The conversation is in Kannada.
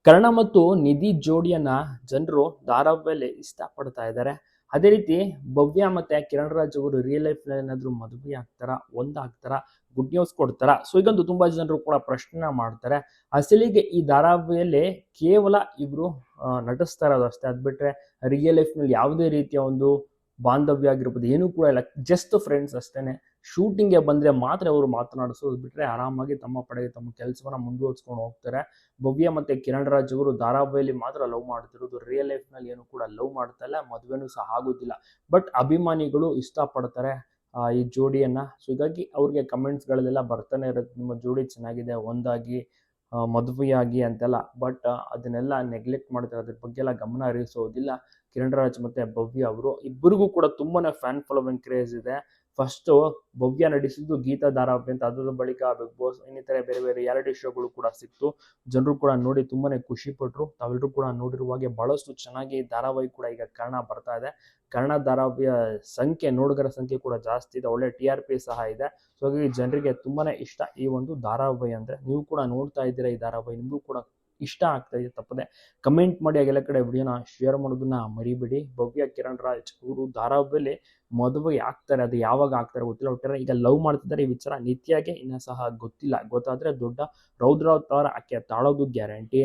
ಕರ್ಣ ಮತ್ತು ನಿಧಿ ಜೋಡಿಯನ್ನ ಜನರು ಧಾರಾವಾಹಿಯಲ್ಲಿ ಇಷ್ಟಪಡ್ತಾ ಇದ್ದಾರೆ. ಅದೇ ರೀತಿ ಭವ್ಯ ಮತ್ತೆ ಕಿರಣ್ ರಾಜ್ ಅವರು ರಿಯಲ್ ಲೈಫ್ ನಲ್ಲಿ ಏನಾದ್ರು ಮದುವೆ ಆಗ್ತಾರ, ಒಂದಾಗ್ತಾರ, ಗುಡ್ ನ್ಯೂಸ್ ಕೊಡ್ತಾರ? ಸೊ ಈಗಂತೂ ತುಂಬಾ ಜನರು ಕೂಡ ಪ್ರಶ್ನೆ ಮಾಡ್ತಾರೆ. ಅಸಲಿಗೆ ಈ ಧಾರಾವಾಹಿಯಲ್ಲಿ ಕೇವಲ ಇಬ್ರು ನಟಿಸ್ತಾ ಇರೋದು ಅಷ್ಟೇ. ಅದ್ ಬಿಟ್ರೆ ರಿಯಲ್ ಲೈಫ್ ನಲ್ಲಿ ಯಾವುದೇ ರೀತಿಯ ಒಂದು ಬಾಂಧವ್ಯ ಆಗಿರ್ಬೋದು ಏನೂ ಕೂಡ ಇಲ್ಲ, ಜಸ್ಟ್ ಫ್ರೆಂಡ್ಸ್ ಅಷ್ಟೇನೆ. ಶೂಟಿಂಗ್ಗೆ ಬಂದ್ರೆ ಮಾತ್ರ ಅವರು ಮಾತನಾಡಿಸೋದು ಬಿಟ್ರೆ ಆರಾಮಾಗಿ ತಮ್ಮ ಪಡೆಗೆ ತಮ್ಮ ಕೆಲಸವನ್ನ ಮುಂದುವರಿಸ್ಕೊಂಡು ಹೋಗ್ತಾರೆ. ಭವ್ಯ ಮತ್ತೆ ಕಿರಣ್ ರಾಜ್ ಅವರು ಧಾರಾವಾಹಿಯಲ್ಲಿ ಮಾತ್ರ ಲವ್ ಮಾಡ್ತಿರೋದು, ರಿಯಲ್ ಲೈಫ್ ನಲ್ಲಿ ಏನು ಕೂಡ ಲವ್ ಮಾಡ್ತಾ ಇಲ್ಲ, ಮದುವೆನೂ ಸಹ ಆಗೋದಿಲ್ಲ. ಬಟ್ ಅಭಿಮಾನಿಗಳು ಇಷ್ಟಪಡ್ತಾರೆ ಈ ಜೋಡಿಯನ್ನ. ಸೊ ಹೀಗಾಗಿ ಅವ್ರಿಗೆ ಕಮೆಂಟ್ಸ್ ಗಳಲ್ಲೆಲ್ಲ ಬರ್ತಾನೆ ಇರುತ್ತೆ, ನಿಮ್ಮ ಜೋಡಿ ಚೆನ್ನಾಗಿದೆ, ಒಂದಾಗಿ ಮದುವೆಯಾಗಿ ಅಂತೆಲ್ಲ. ಬಟ್ ಅದನ್ನೆಲ್ಲ ನೆಗ್ಲೆಕ್ಟ್ ಮಾಡ್ತಾರೆ, ಅದ್ರ ಬಗ್ಗೆ ಎಲ್ಲ ಗಮನ ಹರಿಸೋದಿಲ್ಲ. ಕಿರಣ್ ರಾಜ್ ಮತ್ತೆ ಭವ್ಯ ಅವರು ಇಬ್ಬರಿಗೂ ಕೂಡ ತುಂಬಾನೇ ಫ್ಯಾನ್ ಫಾಲೋವಿಂಗ್ ಕ್ರೇಜ್ ಇದೆ. ಫಸ್ಟ್ ಭವ್ಯ ನಡೆಸಿದ್ದು ಗೀತಾ ಧಾರಾವಾಹಿ ಅಂತ, ಅದ್ರ ಬಳಿಕ ಬಿಗ್ ಬಾಸ್ ಇನ್ನಿತರೆ ಬೇರೆ ಬೇರೆ ರಿಯಾಲಿಟಿ ಶೋಗಳು ಕೂಡ ಸಿಕ್ತು. ಜನರು ಕೂಡ ನೋಡಿ ತುಂಬಾನೇ ಖುಷಿ ಪಟ್ರು. ತಾವೆಲ್ಲರೂ ಕೂಡ ನೋಡಿರುವ ಹಾಗೆ ಬಹಳಷ್ಟು ಚೆನ್ನಾಗಿ ಧಾರಾವಾಹಿ ಕೂಡ ಈಗ ಕರ್ಣ ಬರ್ತಾ ಇದೆ. ಕರ್ಣ ಧಾರಾವಾಹಿಯ ಸಂಖ್ಯೆ, ನೋಡುಗರ ಸಂಖ್ಯೆ ಕೂಡ ಜಾಸ್ತಿ ಇದೆ, ಒಳ್ಳೆ TRP ಸಹ ಇದೆ. ಸೊ ಹಾಗಾಗಿ ಜನರಿಗೆ ತುಂಬಾನೇ ಇಷ್ಟ ಈ ಒಂದು ಧಾರಾವಾಹಿ ಅಂದ್ರೆ. ನೀವು ಕೂಡ ನೋಡ್ತಾ ಇದ್ದೀರಾ ಈ ಧಾರಾವಾಹಿ, ನಿಮಗೂ ಕೂಡ ಇಷ್ಟ ಆಗ್ತಾ ಇದೆ ತಪ್ಪದೆ ಕಮೆಂಟ್ ಮಾಡಿ. ಹಾಗೆಲ್ಲ ಕಡೆ ವಿಡಿಯೋನ ಶೇರ್ ಮಾಡೋದನ್ನ ಮರಿಬೇಡಿ. ಭವ್ಯ ಕಿರಣ್ ರಾಜ್ ಅವರು ಧಾರಾವಾಹಿಯಲ್ಲಿ ಮದುವೆ ಆಗ್ತಾರೆ, ಅದು ಯಾವಾಗ ಆಗ್ತಾರೆ ಗೊತ್ತಿಲ್ಲ. ಒಟ್ಟಾರೆ ಈಗ ಲವ್ ಮಾಡ್ತಿದ್ದಾರೆ, ಈ ವಿಚಾರ ನಿತ್ಯಾಗೆ ಇನ್ನ ಸಹ ಗೊತ್ತಿಲ್ಲ. ಗೊತ್ತಾದ್ರೆ ದೊಡ್ಡ ರೌದ್ರಾವತಾರ ಆಕೆ ತಾಳೋದು ಗ್ಯಾರಂಟಿ.